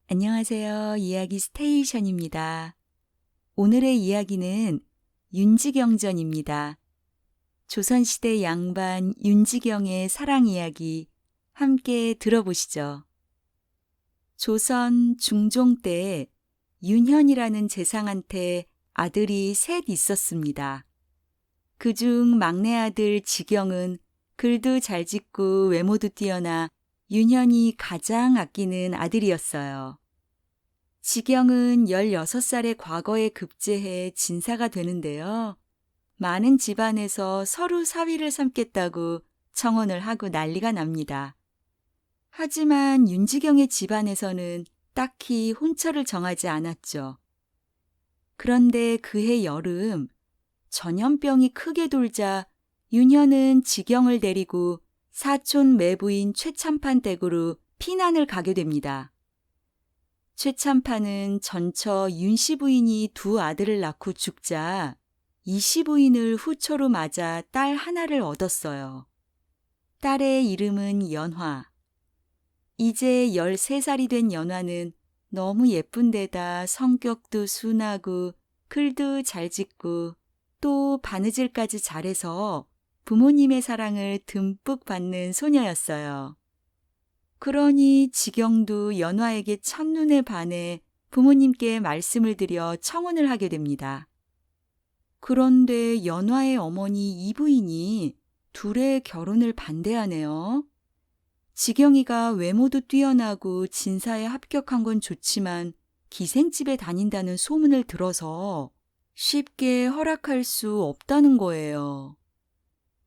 안녕하세요. 이야기 스테이션입니다. 오늘의 이야기는 윤지경전입니다. 조선시대 양반 윤지경의 사랑 이야기 함께 들어보시죠. 조선 중종 때 윤현이라는 재상한테 아들이 셋 있었습니다. 그중 막내 아들 지경은 글도 잘 짓고 외모도 뛰어나 윤현이 가장 아끼는 아들이었어요. 지경은 16살의 과거에 급제해 진사가 되는데요. 많은 집안에서 서로 사위를 삼겠다고 청혼을 하고 난리가 납니다. 하지만 윤지경의 집안에서는 딱히 혼처를 정하지 않았죠. 그런데 그해 여름 전염병이 크게 돌자 윤현은 지경을 데리고 사촌 매부인 최참판 댁으로 피난을 가게 됩니다. 최참판은 전처 윤씨 부인이 두 아들을 낳고 죽자 이씨 부인을 후처로 맞아 딸 하나를 얻었어요. 딸의 이름은 연화. 이제 13살이 된 연화는 너무 예쁜 데다 성격도 순하고 글도 잘 짓고 또 바느질까지 잘해서 부모님의 사랑을 듬뿍 받는 소녀였어요. 그러니 지경도 연화에게 첫눈에 반해 부모님께 말씀을 드려 청혼을 하게 됩니다. 그런데 연화의 어머니 이부인이 둘의 결혼을 반대하네요. 지경이가 외모도 뛰어나고 진사에 합격한 건 좋지만 기생집에 다닌다는 소문을 들어서 쉽게 허락할 수 없다는 거예요.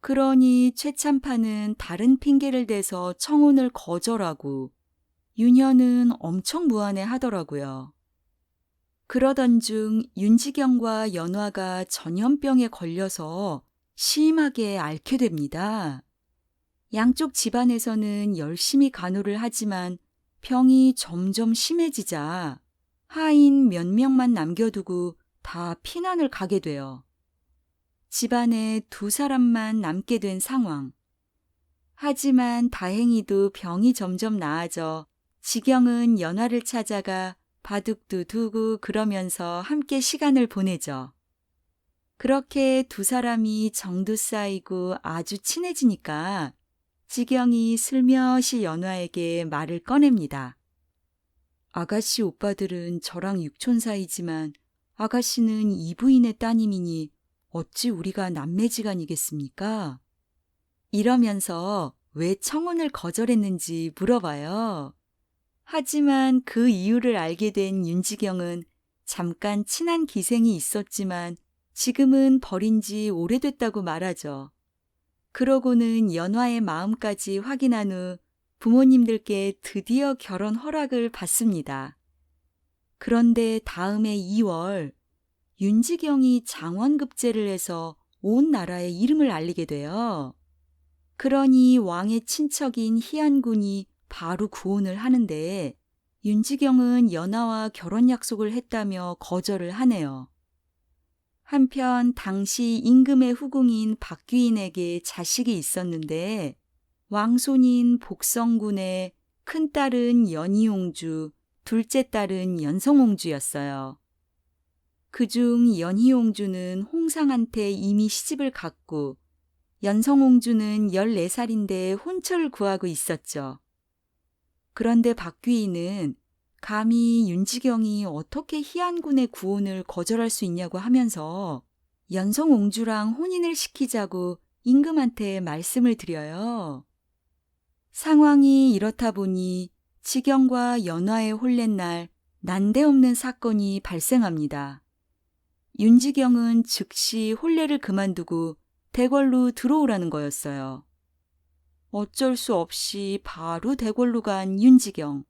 그러니 최참판은 다른 핑계를 대서 청혼을 거절하고 윤현은 엄청 무안해 하더라고요. 그러던 중 윤지경과 연화가 전염병에 걸려서 심하게 앓게 됩니다. 양쪽 집안에서는 열심히 간호를 하지만 병이 점점 심해지자 하인 몇 명만 남겨두고 다 피난을 가게 돼요. 집안에 두 사람만 남게 된 상황. 하지만 다행히도 병이 점점 나아져 지경은 연화를 찾아가 바둑도 두고 그러면서 함께 시간을 보내죠. 그렇게 두 사람이 정도 쌓이고 아주 친해지니까 지경이 슬며시 연화에게 말을 꺼냅니다. 아가씨 오빠들은 저랑 육촌 사이지만 아가씨는 이부인의 따님이니 어찌 우리가 남매지간이겠습니까? 이러면서 왜 청혼을 거절했는지 물어봐요. 하지만 그 이유를 알게 된 윤지경은 잠깐 친한 기생이 있었지만 지금은 버린 지 오래됐다고 말하죠. 그러고는 연화의 마음까지 확인한 후 부모님들께 드디어 결혼 허락을 받습니다. 그런데 다음해 2월 윤지경이 장원급제를 해서 온 나라에 이름을 알리게 돼요. 그러니 왕의 친척인 희안군이 바로 구혼을 하는데 윤지경은 연하와 결혼 약속을 했다며 거절을 하네요. 한편 당시 임금의 후궁인 박귀인에게 자식이 있었는데 왕손인 복성군의 큰딸은 연희옹주, 둘째 딸은 연성옹주였어요. 그중 연희옹주는 홍상한테 이미 시집을 갔고 연성옹주는 14살인데 혼처를 구하고 있었죠. 그런데 박귀인은 감히 윤지경이 어떻게 희안군의 구혼을 거절할 수 있냐고 하면서 연성옹주랑 혼인을 시키자고 임금한테 말씀을 드려요. 상황이 이렇다 보니 지경과 연화의 혼례날 난데없는 사건이 발생합니다. 윤지경은 즉시 혼례를 그만두고 대궐로 들어오라는 거였어요. 어쩔 수 없이 바로 대궐로 간 윤지경.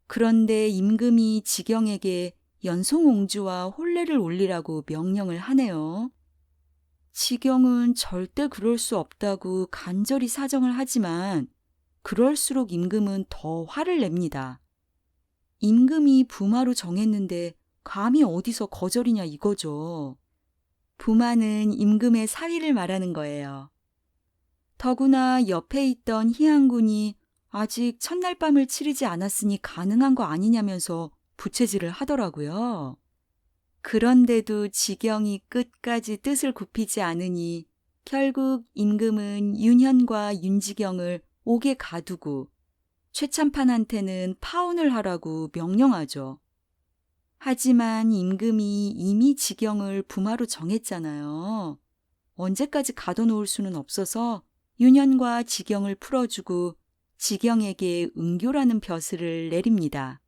그런데 임금이 지경에게 연송옹주와 혼례를 올리라고 명령을 하네요. 지경은 절대 그럴 수 없다고 간절히 사정을 하지만 그럴수록 임금은 더 화를 냅니다. 임금이 부마로 정했는데 감히 어디서 거절이냐 이거죠. 부마는 임금의 사위를 말하는 거예요. 더구나 옆에 있던 희안군이 아직 첫날 밤을 치르지 않았으니 가능한 거 아니냐면서 부채질을 하더라고요. 그런데도 지경이 끝까지 뜻을 굽히지 않으니 결국 임금은 윤현과 윤지경을 옥에 가두고 최참판한테는 파혼을 하라고 명령하죠. 하지만 임금이 이미 지경을 부마로 정했잖아요. 언제까지 가둬놓을 수는 없어서 윤현과 지경을 풀어주고 지경에게 은교라는 벼슬을 내립니다.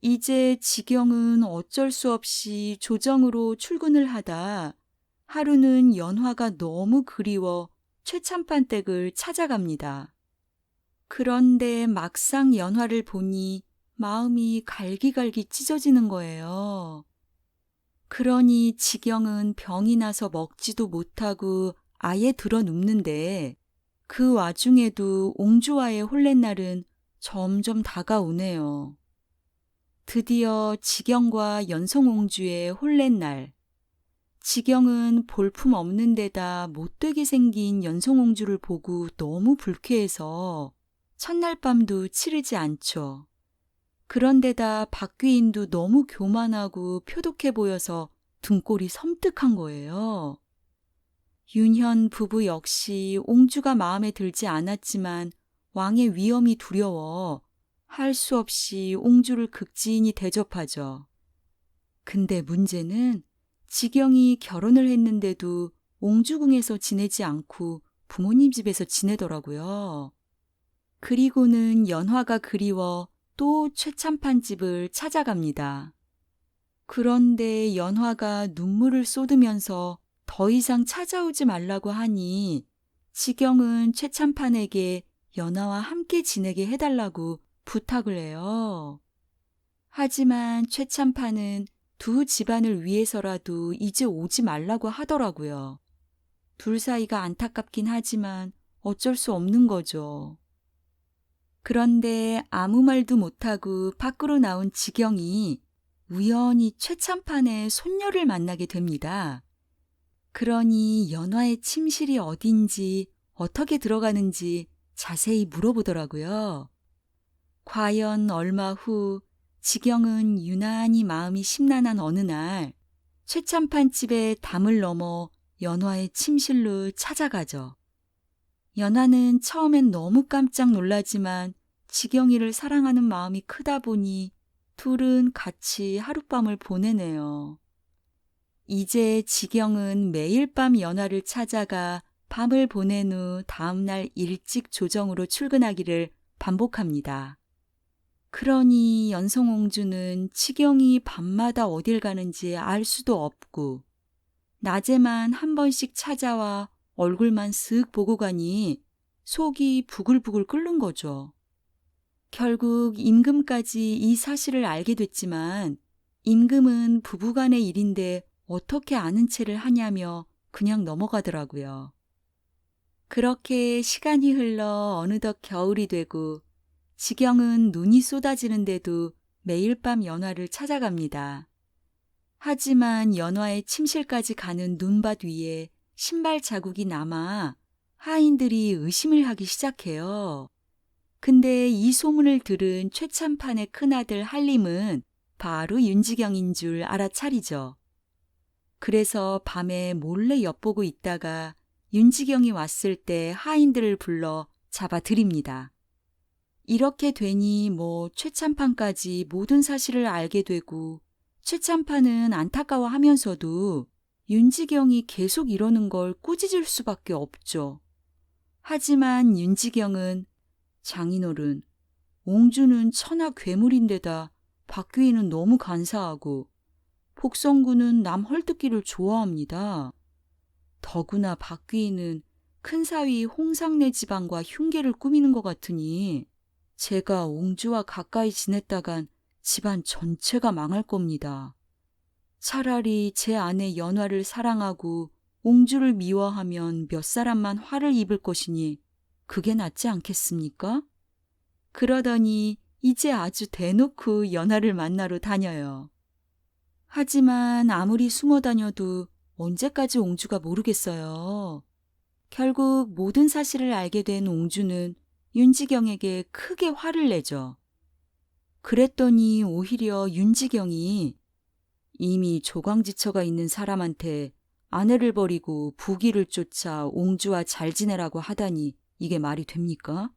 이제 지경은 어쩔 수 없이 조정으로 출근을 하다 하루는 연화가 너무 그리워 최참판 댁을 찾아갑니다. 그런데 막상 연화를 보니 마음이 갈기갈기 찢어지는 거예요. 그러니 지경은 병이 나서 먹지도 못하고 아예 들어 눕는데 그 와중에도 옹주와의 혼례날은 점점 다가오네요. 드디어 지경과 연성옹주의 혼례날. 지경은 볼품 없는 데다 못되게 생긴 연성옹주를 보고 너무 불쾌해서 첫날 밤도 치르지 않죠. 그런데다 박귀인도 너무 교만하고 표독해 보여서 등골이 섬뜩한 거예요. 윤현 부부 역시 옹주가 마음에 들지 않았지만 왕의 위험이 두려워 할 수 없이 옹주를 극진히 대접하죠. 근데 문제는 지경이 결혼을 했는데도 옹주궁에서 지내지 않고 부모님 집에서 지내더라고요. 그리고는 연화가 그리워 또 최참판 집을 찾아갑니다. 그런데 연화가 눈물을 쏟으면서 더 이상 찾아오지 말라고 하니 지경은 최참판에게 연화와 함께 지내게 해달라고 부탁을 해요. 하지만 최참판은 두 집안을 위해서라도 이제 오지 말라고 하더라고요. 둘 사이가 안타깝긴 하지만 어쩔 수 없는 거죠. 그런데 아무 말도 못하고 밖으로 나온 지경이 우연히 최참판의 손녀를 만나게 됩니다. 그러니 연화의 침실이 어딘지 어떻게 들어가는지 자세히 물어보더라고요. 과연 얼마 후 지경은 유난히 마음이 심란한 어느 날 최참판 집의 담을 넘어 연화의 침실로 찾아가죠. 연화는 처음엔 너무 깜짝 놀라지만 지경이를 사랑하는 마음이 크다 보니 둘은 같이 하룻밤을 보내네요. 이제 지경은 매일 밤 연화를 찾아가 밤을 보낸 후 다음날 일찍 조정으로 출근하기를 반복합니다. 그러니 연성옹주는 지경이 밤마다 어딜 가는지 알 수도 없고 낮에만 한 번씩 찾아와 얼굴만 쓱 보고 가니 속이 부글부글 끓는 거죠. 결국 임금까지 이 사실을 알게 됐지만 임금은 부부간의 일인데 어떻게 아는 체를 하냐며 그냥 넘어가더라고요. 그렇게 시간이 흘러 어느덧 겨울이 되고 지경은 눈이 쏟아지는데도 매일 밤 연화를 찾아갑니다. 하지만 연화의 침실까지 가는 눈밭 위에 신발 자국이 남아 하인들이 의심을 하기 시작해요. 근데 이 소문을 들은 최참판의 큰아들 한림은 바로 윤지경인 줄 알아차리죠. 그래서 밤에 몰래 엿보고 있다가 윤지경이 왔을 때 하인들을 불러 잡아들입니다. 이렇게 되니 최참판까지 모든 사실을 알게 되고 최참판은 안타까워하면서도 윤지경이 계속 이러는 걸 꾸짖을 수밖에 없죠. 하지만 윤지경은 장인어른, 옹주는 천하 괴물인데다 박귀인은 너무 간사하고 복성군은 남 헐뜯기를 좋아합니다. 더구나 박귀인은 큰 사위 홍상래 지방과 흉계를 꾸미는 것 같으니 제가 옹주와 가까이 지냈다간 집안 전체가 망할 겁니다. 차라리 제 아내 연화를 사랑하고 옹주를 미워하면 몇 사람만 화를 입을 것이니 그게 낫지 않겠습니까? 그러더니 이제 아주 대놓고 연화를 만나러 다녀요. 하지만 아무리 숨어 다녀도 언제까지 옹주가 모르겠어요. 결국 모든 사실을 알게 된 옹주는 윤지경에게 크게 화를 내죠. 그랬더니 오히려 윤지경이 이미 조광지처가 있는 사람한테 아내를 버리고 부귀를 쫓아 옹주와 잘 지내라고 하다니 이게 말이 됩니까?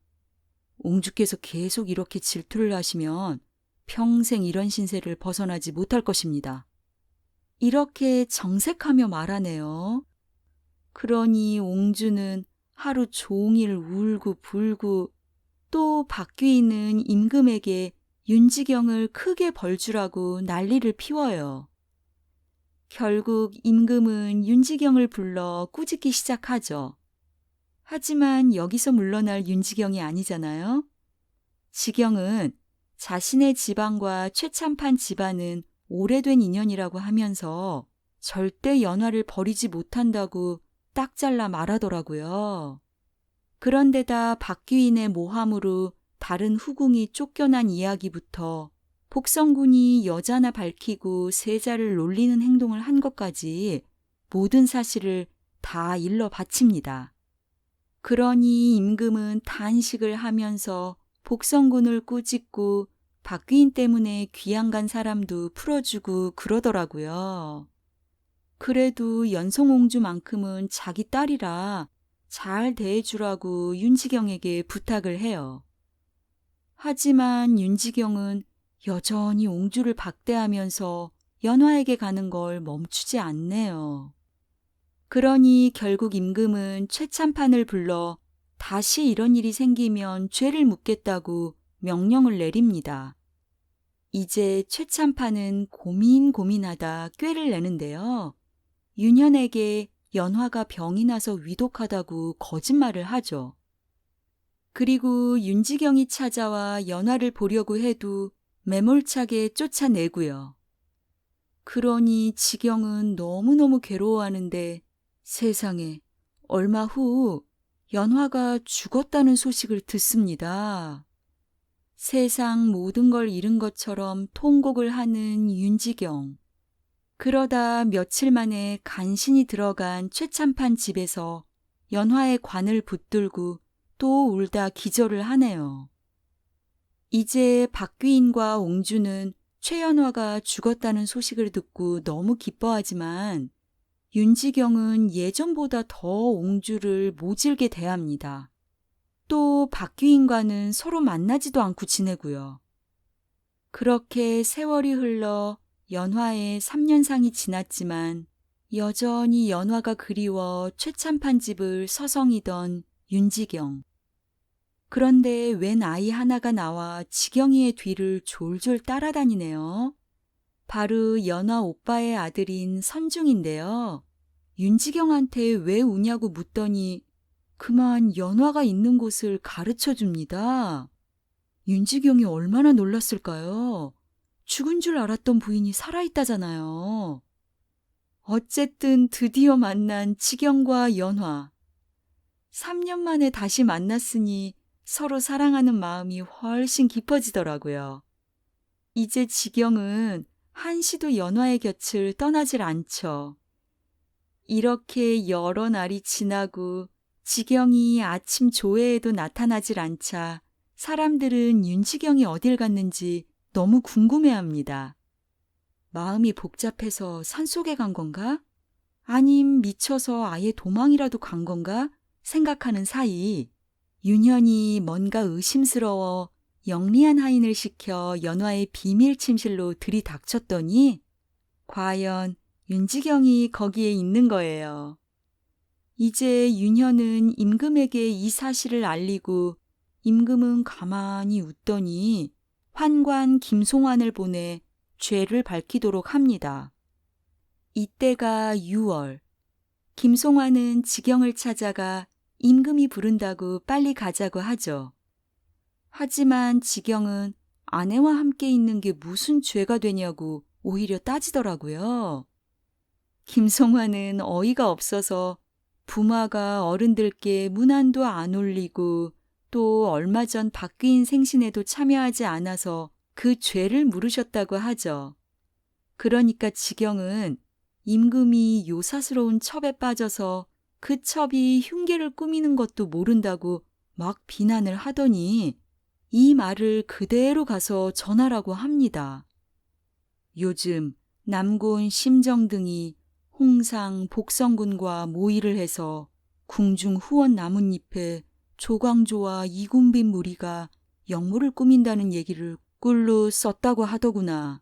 옹주께서 계속 이렇게 질투를 하시면 평생 이런 신세를 벗어나지 못할 것입니다. 이렇게 정색하며 말하네요. 그러니 옹주는 하루 종일 울고 불고 또 박귀인은 임금에게 윤지경을 크게 벌주라고 난리를 피워요. 결국 임금은 윤지경을 불러 꾸짖기 시작하죠. 하지만 여기서 물러날 윤지경이 아니잖아요. 지경은 자신의 집안과 최참판 집안은 오래된 인연이라고 하면서 절대 연화를 버리지 못한다고 딱 잘라 말하더라고요. 그런데다 박귀인의 모함으로 다른 후궁이 쫓겨난 이야기부터 복성군이 여자나 밝히고 세자를 놀리는 행동을 한 것까지 모든 사실을 다 일러 바칩니다. 그러니 임금은 단식을 하면서 복성군을 꾸짖고 박귀인 때문에 귀양 간 사람도 풀어주고 그러더라고요. 그래도 연송옹주만큼은 자기 딸이라 잘 대해주라고 윤지경에게 부탁을 해요. 하지만 윤지경은 여전히 옹주를 박대하면서 연화에게 가는 걸 멈추지 않네요. 그러니 결국 임금은 최참판을 불러 다시 이런 일이 생기면 죄를 묻겠다고 명령을 내립니다. 이제 최참판은 고민하다 꾀를 내는데요. 윤현에게 연화가 병이 나서 위독하다고 거짓말을 하죠. 그리고 윤지경이 찾아와 연화를 보려고 해도 매몰차게 쫓아내고요. 그러니 지경은 너무너무 괴로워하는데 세상에 얼마 후 연화가 죽었다는 소식을 듣습니다. 세상 모든 걸 잃은 것처럼 통곡을 하는 윤지경. 그러다 며칠 만에 간신히 들어간 최참판 집에서 연화의 관을 붙들고 또 울다 기절을 하네요. 이제 박귀인과 옹주는 최연화가 죽었다는 소식을 듣고 너무 기뻐하지만 윤지경은 예전보다 더 옹주를 모질게 대합니다. 또 박귀인과는 서로 만나지도 않고 지내고요. 그렇게 세월이 흘러 연화의 3년상이 지났지만 여전히 연화가 그리워 최참판 집을 서성이던 윤지경. 그런데 웬 아이 하나가 나와 지경이의 뒤를 졸졸 따라다니네요. 바로 연화 오빠의 아들인 선중인데요. 윤지경한테 왜 우냐고 묻더니 그만 연화가 있는 곳을 가르쳐 줍니다. 윤지경이 얼마나 놀랐을까요? 죽은 줄 알았던 부인이 살아있다잖아요. 어쨌든 드디어 만난 지경과 연화. 3년 만에 다시 만났으니 서로 사랑하는 마음이 훨씬 깊어지더라고요. 이제 지경은 한시도 연화의 곁을 떠나질 않죠. 이렇게 여러 날이 지나고 지경이 아침 조회에도 나타나질 않자 사람들은 윤지경이 어딜 갔는지 너무 궁금해합니다. 마음이 복잡해서 산속에 간 건가? 아님 미쳐서 아예 도망이라도 간 건가? 생각하는 사이 윤현이 뭔가 의심스러워 영리한 하인을 시켜 연화의 비밀 침실로 들이닥쳤더니 과연 윤지경이 거기에 있는 거예요. 이제 윤현은 임금에게 이 사실을 알리고 임금은 가만히 웃더니 환관 김송환을 보내 죄를 밝히도록 합니다. 이때가 6월. 김송환은 지경을 찾아가 임금이 부른다고 빨리 가자고 하죠. 하지만 지경은 아내와 함께 있는 게 무슨 죄가 되냐고 오히려 따지더라고요. 김송환은 어이가 없어서 부마가 어른들께 문안도 안 올리고 또 얼마 전 박귀인 생신에도 참여하지 않아서 그 죄를 물으셨다고 하죠. 그러니까 지경은 임금이 요사스러운 첩에 빠져서 그 첩이 흉계를 꾸미는 것도 모른다고 막 비난을 하더니 이 말을 그대로 가서 전하라고 합니다. 요즘 남곤 심정 등이 홍상 복성군과 모의를 해서 궁중 후원 나뭇잎에 조광조와 이군빈 무리가 역모를 꾸민다는 얘기를 꿀로 썼다고 하더구나.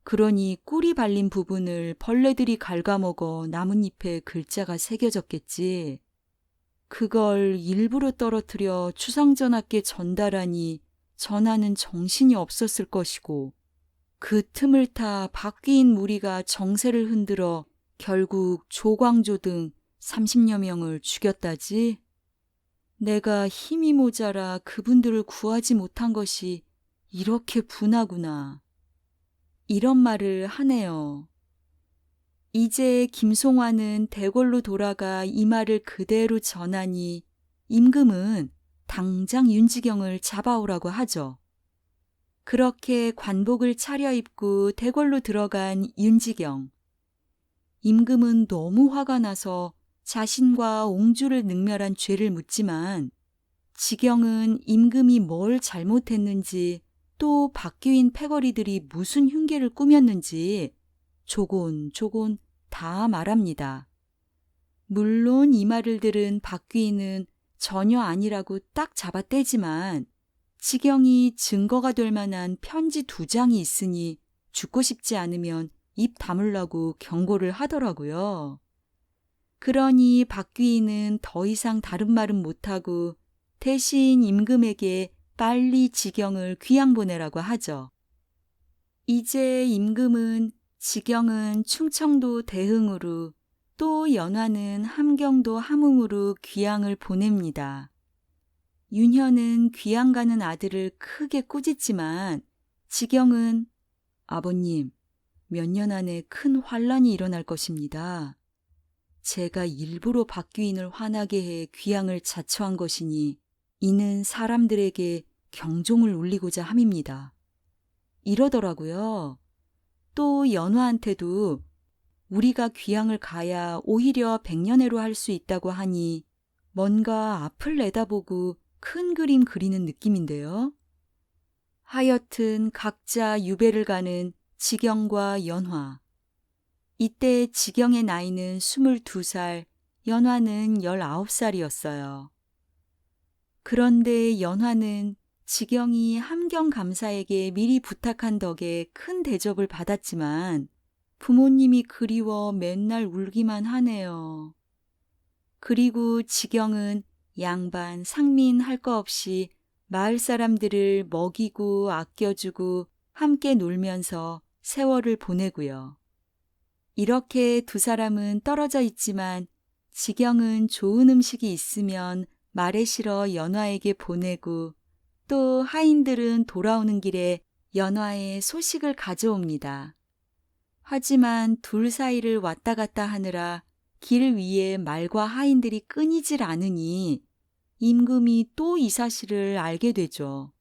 그러니 꿀이 발린 부분을 벌레들이 갉아먹어 나뭇잎에 글자가 새겨졌겠지. 그걸 일부러 떨어뜨려 추상전하께 전달하니 전하는 정신이 없었을 것이고 그 틈을 타 바뀐 무리가 정세를 흔들어 결국 조광조 등 30여 명을 죽였다지. 내가 힘이 모자라 그분들을 구하지 못한 것이 이렇게 분하구나. 이런 말을 하네요. 이제 김송화는 대궐로 돌아가 이 말을 그대로 전하니 임금은 당장 윤지경을 잡아오라고 하죠. 그렇게 관복을 차려입고 대궐로 들어간 윤지경. 임금은 너무 화가 나서 자신과 옹주를 능멸한 죄를 묻지만 지경은 임금이 뭘 잘못했는지 또 박귀인 패거리들이 무슨 흉계를 꾸몄는지 조곤조곤 다 말합니다. 물론 이 말을 들은 박귀인은 전혀 아니라고 딱 잡아떼지만 지경이 증거가 될 만한 편지 2장이 있으니 죽고 싶지 않으면 입 다물라고 경고를 하더라고요. 그러니 박귀인은 더 이상 다른 말은 못하고 대신 임금에게 빨리 지경을 귀양 보내라고 하죠. 이제 임금은 지경은 충청도 대흥으로 또 연화는 함경도 함흥으로 귀양을 보냅니다. 윤현은 귀양 가는 아들을 크게 꾸짖지만 지경은 아버님, 몇 년 안에 큰 환란이 일어날 것입니다. 제가 일부러 박귀인을 화나게 해 귀양을 자처한 것이니 이는 사람들에게 경종을 울리고자 함입니다. 이러더라고요. 또 연화한테도 우리가 귀양을 가야 오히려 백년해로 할 수 있다고 하니 뭔가 앞을 내다보고 큰 그림 그리는 느낌인데요. 하여튼 각자 유배를 가는 지경과 연화. 이때 지경의 나이는 22살, 연화는 19살이었어요. 그런데 연화는 지경이 함경 감사에게 미리 부탁한 덕에 큰 대접을 받았지만 부모님이 그리워 맨날 울기만 하네요. 그리고 지경은 양반, 상민 할 거 없이 마을 사람들을 먹이고 아껴주고 함께 놀면서 세월을 보내고요. 이렇게 2사람은 떨어져 있지만 지경은 좋은 음식이 있으면 말에 실어 연화에게 보내고 또 하인들은 돌아오는 길에 연화의 소식을 가져옵니다. 하지만 둘 사이를 왔다 갔다 하느라 길 위에 말과 하인들이 끊이질 않으니 임금이 또 이 사실을 알게 되죠.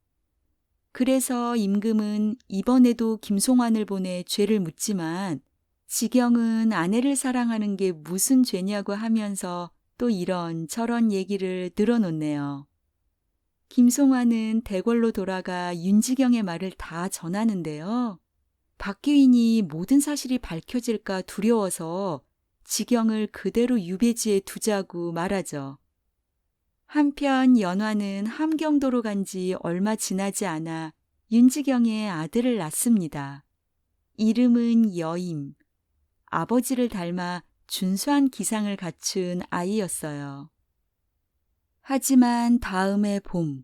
그래서 임금은 이번에도 김송환을 보내 죄를 묻지만 지경은 아내를 사랑하는 게 무슨 죄냐고 하면서 또 이런저런 얘기를 늘어놓네요. 김송환은 대궐로 돌아가 윤지경의 말을 다 전하는데요. 박귀인이 모든 사실이 밝혀질까 두려워서 지경을 그대로 유배지에 두자고 말하죠. 한편 연화는 함경도로 간 지 얼마 지나지 않아 윤지경의 아들을 낳습니다. 이름은 여임. 아버지를 닮아 준수한 기상을 갖춘 아이였어요. 하지만 다음해 봄,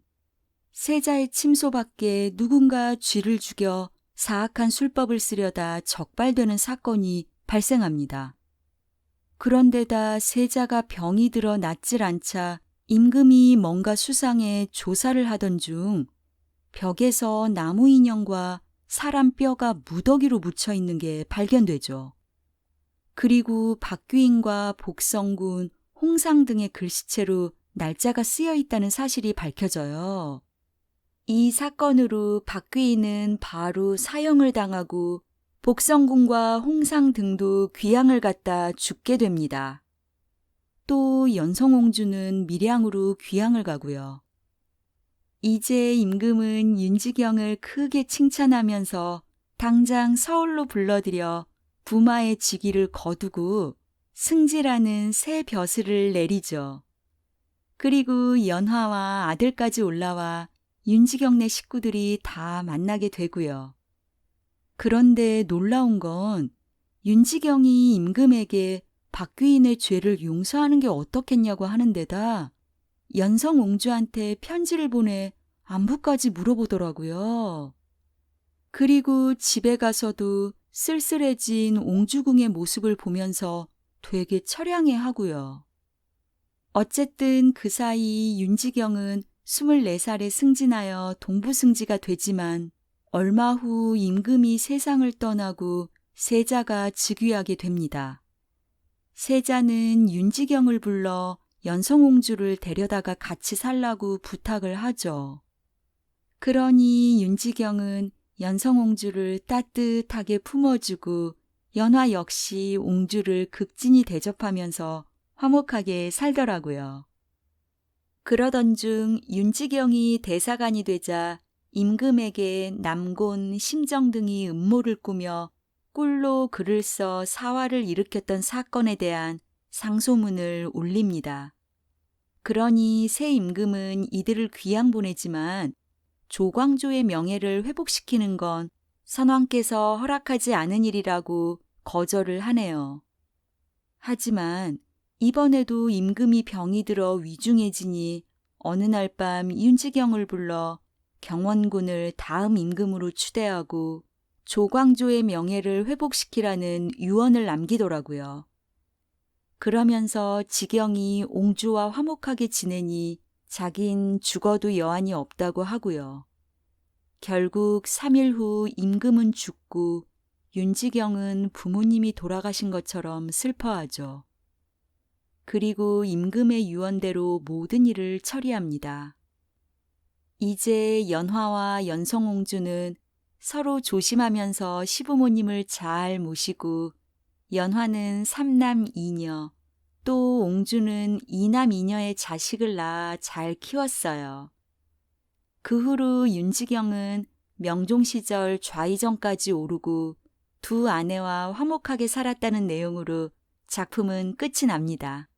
세자의 침소 밖에 누군가 쥐를 죽여 사악한 술법을 쓰려다 적발되는 사건이 발생합니다. 그런데다 세자가 병이 들어 낫질 않자 임금이 뭔가 수상해 조사를 하던 중 벽에서 나무 인형과 사람 뼈가 무더기로 묻혀 있는 게 발견되죠. 그리고 박귀인과 복성군, 홍상 등의 글씨체로 날짜가 쓰여 있다는 사실이 밝혀져요. 이 사건으로 박귀인은 바로 사형을 당하고 복성군과 홍상 등도 귀양을 갔다 죽게 됩니다. 또 연성옹주는 밀양으로 귀양을 가고요. 이제 임금은 윤지경을 크게 칭찬하면서 당장 서울로 불러들여 부마의 직위를 거두고 승지라는 새 벼슬을 내리죠. 그리고 연화와 아들까지 올라와 윤지경네 식구들이 다 만나게 되고요. 그런데 놀라운 건 윤지경이 임금에게 박귀인의 죄를 용서하는 게 어떻겠냐고 하는 데다 연성옹주한테 편지를 보내 안부까지 물어보더라고요. 그리고 집에 가서도 쓸쓸해진 옹주궁의 모습을 보면서 되게 처량해 하고요. 어쨌든 그 사이 윤지경은 24살에 승진하여 동부승지가 되지만 얼마 후 임금이 세상을 떠나고 세자가 즉위하게 됩니다. 세자는 윤지경을 불러 연성옹주를 데려다가 같이 살라고 부탁을 하죠. 그러니 윤지경은 연성옹주를 따뜻하게 품어주고 연화 역시 옹주를 극진히 대접하면서 화목하게 살더라고요. 그러던 중 윤지경이 대사관이 되자 임금에게 남곤, 심정 등이 음모를 꾸며 꿀로 글을 써 사화를 일으켰던 사건에 대한 상소문을 올립니다. 그러니 새 임금은 이들을 귀양 보내지만 조광조의 명예를 회복시키는 건 선왕께서 허락하지 않은 일이라고 거절을 하네요. 하지만 이번에도 임금이 병이 들어 위중해지니 어느 날 밤 윤지경을 불러 경원군을 다음 임금으로 추대하고 조광조의 명예를 회복시키라는 유언을 남기더라고요. 그러면서 지경이 옹주와 화목하게 지내니 자긴 죽어도 여한이 없다고 하고요. 결국 3일 후 임금은 죽고 윤지경은 부모님이 돌아가신 것처럼 슬퍼하죠. 그리고 임금의 유언대로 모든 일을 처리합니다. 이제 연화와 연성옹주는 서로 조심하면서 시부모님을 잘 모시고 연화는 3남 2녀, 또 옹주는 2남 2녀의 자식을 낳아 잘 키웠어요. 그 후로 윤지경은 명종 시절 좌의정까지 오르고 두 아내와 화목하게 살았다는 내용으로 작품은 끝이 납니다.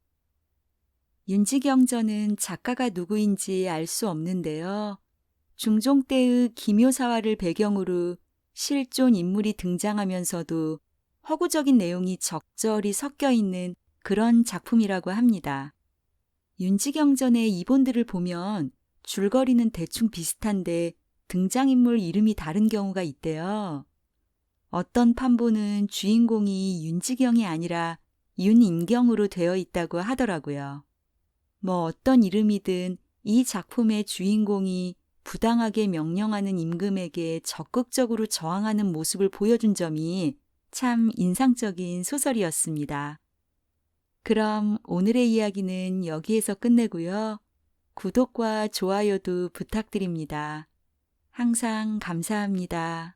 윤지경전은 작가가 누구인지 알 수 없는데요. 중종 때의 기묘사화를 배경으로 실존 인물이 등장하면서도 허구적인 내용이 적절히 섞여 있는 그런 작품이라고 합니다. 윤지경전의 이본들을 보면 줄거리는 대충 비슷한데 등장인물 이름이 다른 경우가 있대요. 어떤 판본은 주인공이 윤지경이 아니라 윤인경으로 되어 있다고 하더라고요. 뭐 어떤 이름이든 이 작품의 주인공이 부당하게 명령하는 임금에게 적극적으로 저항하는 모습을 보여준 점이 참 인상적인 소설이었습니다. 그럼 오늘의 이야기는 여기에서 끝내고요. 구독과 좋아요도 부탁드립니다. 항상 감사합니다.